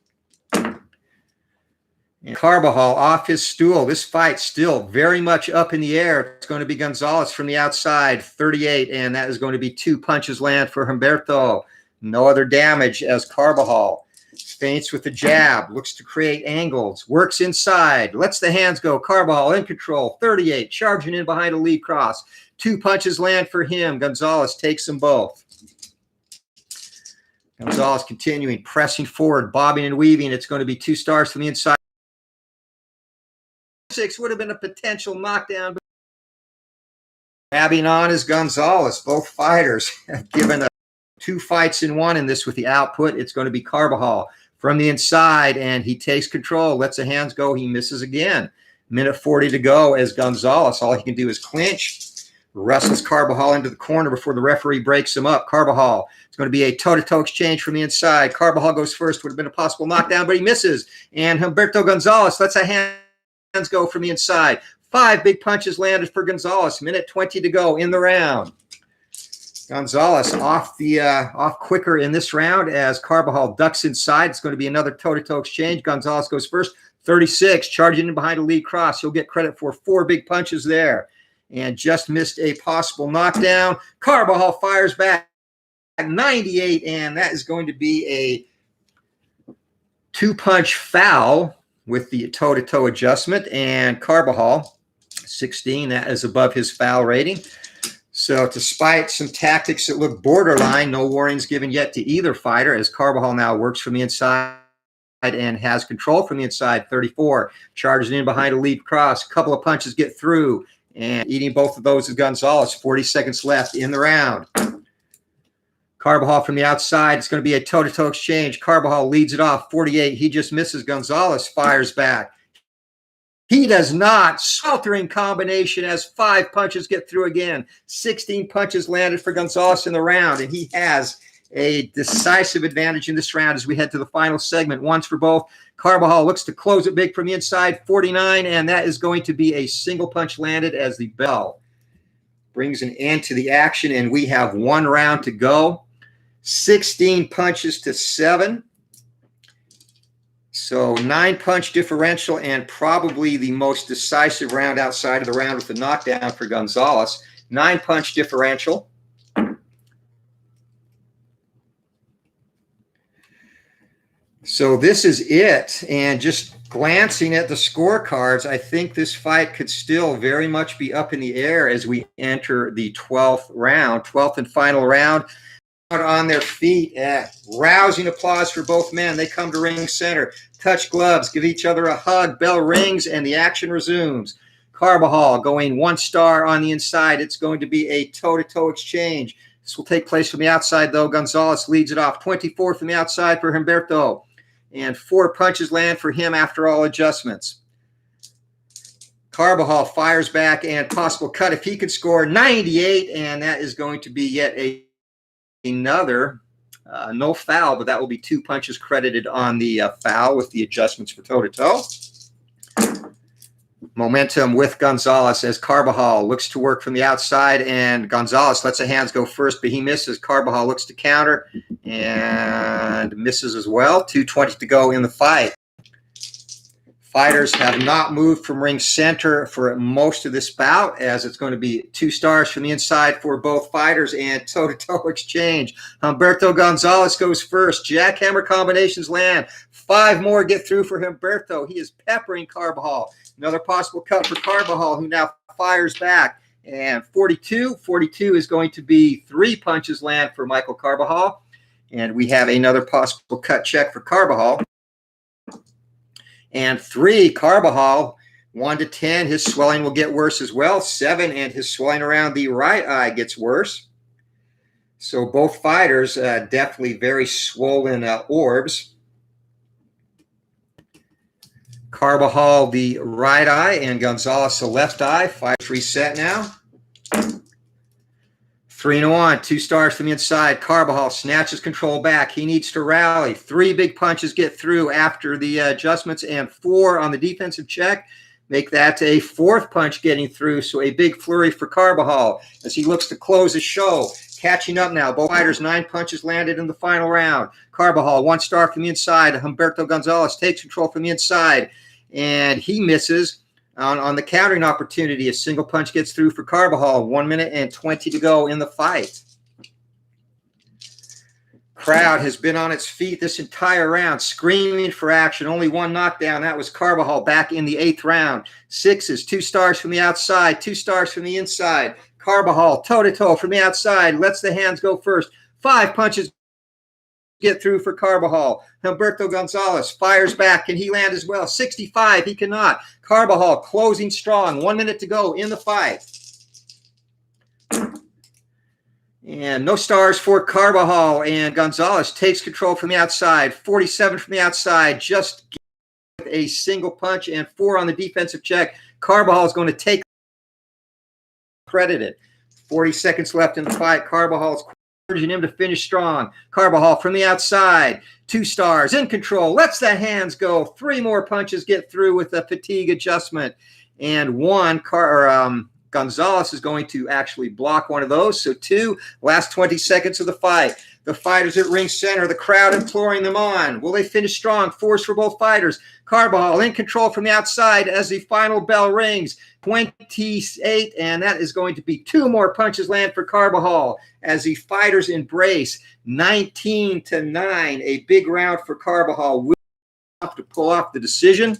And Carbajal off his stool. This fight still very much up in the air. It's going to be Gonzalez from the outside, 38, and that is going to be 2 punches land for Humberto. No other damage as Carbajal feints with the jab, looks to create angles, works inside, lets the hands go. Carbajal in control, 38, charging in behind a lead cross. 2 punches land for him. Gonzalez takes them both. Gonzalez continuing, pressing forward, bobbing and weaving. It's going to be 2 stars from the inside. 6 would have been a potential knockdown. Grabbing on is Gonzalez. Both fighters have given 2 fights in 1 in this with the output. It's going to be Carbajal from the inside, and he takes control, lets the hands go. He misses again. Minute 40 to go as Gonzalez. All he can do is clinch, wrestles Carbajal into the corner before the referee breaks him up. Carbajal, it's going to be a toe-to-toe exchange from the inside. Carbajal goes first. Would have been a possible knockdown, but he misses. And Humberto Gonzalez lets the hands go from the inside. 5 big punches landed for Gonzalez. Minute 20 to go in the round. Gonzalez off quicker in this round as Carbajal ducks inside. It's going to be another toe-to-toe exchange. Gonzalez goes first. 36, charging in behind a lead cross. He'll get credit for 4 big punches there. And just missed a possible knockdown. Carbajal fires back 98, and that is going to be a 2-punch foul with the toe-to-toe adjustment. And Carbajal, 16, that is above his foul rating. So despite some tactics that look borderline, no warnings given yet to either fighter as Carbajal now works from the inside and has control from the inside. 34, charges in behind a lead cross. A couple of punches get through. And eating both of those is Gonzalez. 40 seconds left in the round. Carbajal from the outside. It's going to be a toe-to-toe exchange. Carbajal leads it off. 48. He just misses. Gonzalez fires back. He does not. Sweltering combination as 5 punches get through again. 16 punches landed for Gonzalez in the round. And he has a decisive advantage in this round as we head to the final segment. Once for both. Carbajal looks to close it big from the inside, 49, and that is going to be a single punch landed as the bell brings an end to the action, and we have 1 round to go. 16 punches to 7. So 9-punch differential, and probably the most decisive round outside of the round with the knockdown for Gonzalez. 9-punch differential. So this is it, and just glancing at the scorecards, I think this fight could still very much be up in the air as we enter the 12th round, 12th and final round. On their feet, rousing applause for both men. They come to ring center, touch gloves, give each other a hug, bell rings, and the action resumes. Carbajal going 1 star on the inside. It's going to be a toe-to-toe exchange. This will take place from the outside, though. Gonzalez leads it off. 24 from the outside for Humberto. And 4 punches land for him after all adjustments. Carbajal fires back and possible cut if he could score 98, and that is going to be yet another no foul, but that will be 2 punches credited on the foul with the adjustments for toe-to-toe. Momentum with Gonzalez as Carbajal looks to work from the outside, and Gonzalez lets the hands go first, but he misses. Carbajal looks to counter and misses as well. 2:20 to go in the fight. Fighters have not moved from ring center for most of this bout, as it's going to be 2 stars from the inside for both fighters and toe-to-toe exchange. Humberto Gonzalez goes first. Jackhammer combinations land. 5 more get through for Humberto. He is peppering Carbajal. Another possible cut for Carbajal, who now fires back. And 42 is going to be 3 punches land for Michael Carbajal. And we have another possible cut check for Carbajal. And 3, Carbajal, 1 to 10. His swelling will get worse as well. 7, and his swelling around the right eye gets worse. So both fighters definitely very swollen orbs. Carbajal the right eye and Gonzalez the left eye. Fight reset now. 3-1, 2 stars from the inside. Carbajal snatches control back. He needs to rally. 3 big punches get through after the adjustments, and 4 on the defensive check. Make that a 4th punch getting through. So a big flurry for Carbajal as he looks to close the show. Catching up now. Both fighters, 9 punches landed in the final round. Carbajal, 1 star from the inside. Humberto Gonzalez takes control from the inside, and he misses on the countering opportunity. A single punch gets through for Carbajal. 1 minute and 20 to go in the fight. Crowd has been on its feet this entire round, screaming for action. Only one knockdown. That was Carbajal back in the 8th round. 6s, 2 stars from the outside, 2 stars from the inside. Carbajal toe-to-toe from the outside, lets the hands go first. 5 punches get through for Carbajal. Humberto Gonzalez fires back. Can he land as well? 65, he cannot. Carbajal closing strong. 1 minute to go in the fight. And no stars for Carbajal, and Gonzalez takes control from the outside. 47 from the outside, just with a single punch and 4 on the defensive check. Carbajal is going to take credited. 40 seconds left in the fight. Carbajal is urging him to finish strong. Carbajal from the outside, 2 stars, in control, lets the hands go. 3 more punches get through with a fatigue adjustment, and Gonzalez is going to actually block one of those. So 2, last 20 seconds of the fight. The fighters at ring center, the crowd imploring them on. Will they finish strong? Force for both fighters. Carbajal in control from the outside as the final bell rings. 28, and that is going to be 2 more punches land for Carbajal as the fighters embrace. 19-9, a big round for Carbajal. Will have to pull off the decision.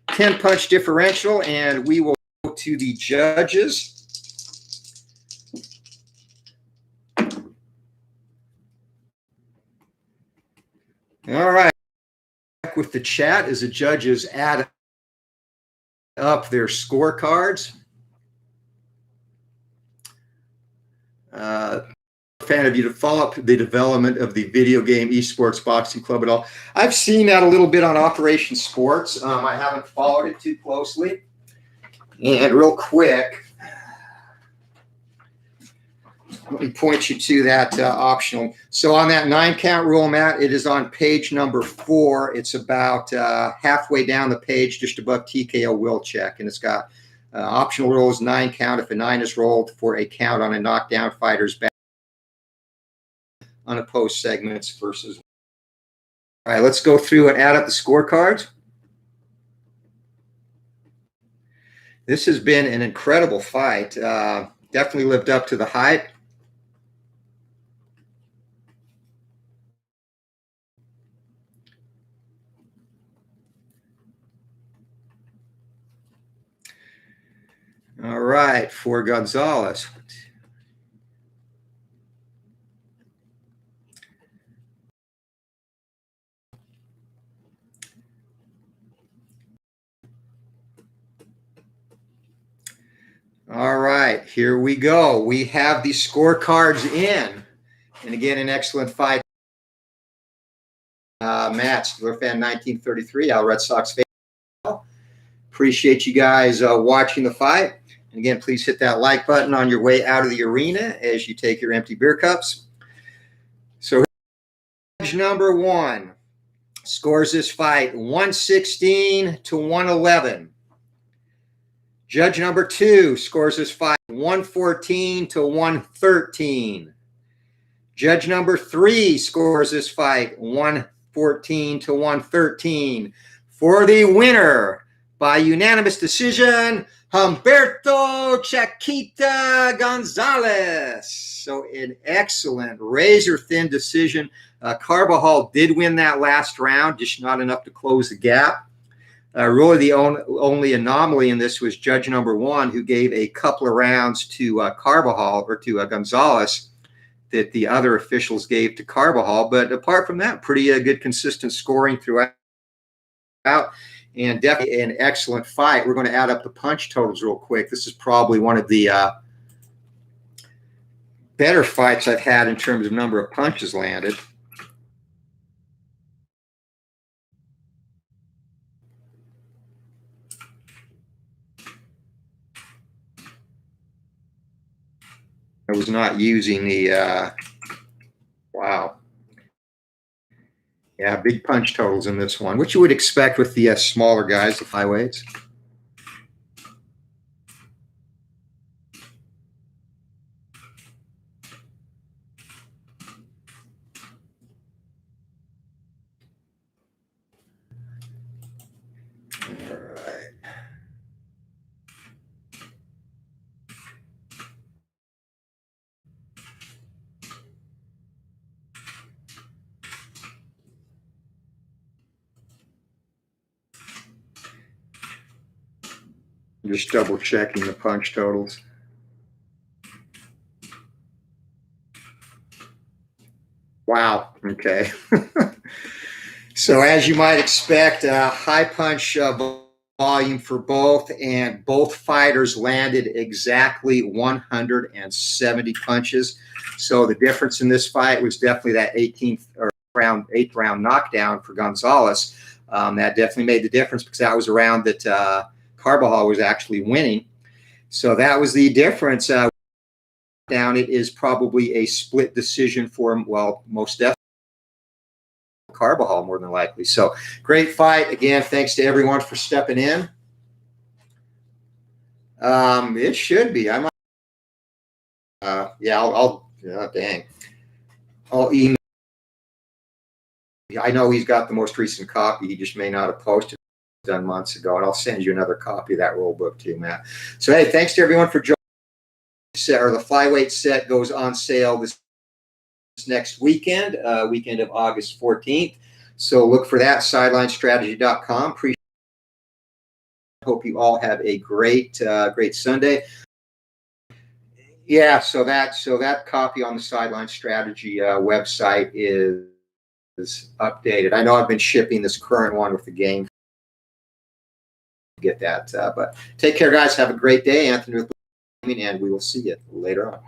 10-punch differential, and we will go to the judges. All right. Back with the chat as the judges add up their scorecards. Fan of you to follow up the development of the video game esports boxing club at all. I've seen that a little bit on Operation Sports. I haven't followed it too closely. And real quick, let me point you to that optional. So on that 9-count rule, Matt, it is on page number 4. It's about halfway down the page, just above TKO will check. And it's got optional rules, 9 count if a 9 is rolled for a count on a knockdown fighter's back. Unopposed segments versus. All right, let's go through and add up the scorecards. This has been an incredible fight. Definitely lived up to the hype. All right, for Gonzalez. All right, here we go. We have the scorecards in. And again, an excellent fight. Matt, Steeler fan 1933, Al Red Sox fan. Appreciate you guys watching the fight. And again, please hit that like button on your way out of the arena as you take your empty beer cups. So judge number 1 scores this fight 116-111. Judge number 2 scores this fight 114-113. Judge number 3 scores this fight 114-113. For the winner by unanimous decision, Humberto Chiquita Gonzalez. So an excellent razor-thin decision. Carbajal did win that last round, just not enough to close the gap. Really the only anomaly in this was judge number 1, who gave a couple of rounds to Carbajal, or to Gonzalez, that the other officials gave to Carbajal. But apart from that, pretty good consistent scoring throughout. And definitely an excellent fight. We're going to add up the punch totals real quick. This is probably one of the better fights I've had in terms of number of punches landed. I was not using the, wow. Yeah, big punch totals in this one, which you would expect with the smaller guys, the flyweights. All right. Just double checking the punch totals. Wow. Okay. So as you might expect, high punch volume for both, and both fighters landed exactly 170 punches. So the difference in this fight was definitely that 8th round knockdown for Gonzalez. That definitely made the difference because that was a round that Carbajal was actually winning. So that was the difference. Down, it is probably a split decision for him. Well, most definitely Carbajal more than likely. So great fight. Again, thanks to everyone for stepping in. It should be. I might. Yeah, dang. I'll email. I know he's got the most recent copy. He just may not have posted it done months ago, and I'll send you another copy of that rule book too, Matt. So hey, thanks to everyone for joining. The flyweight set goes on sale this next weekend, weekend of August 14th. So look for that, sidelinestrategy.com. Hope you all have a great Sunday. Yeah, so that copy on the Sideline Strategy website is updated. I know I've been shipping this current one with the game. Get that, but take care, guys. Have a great day. Anthony with and we will see you later on.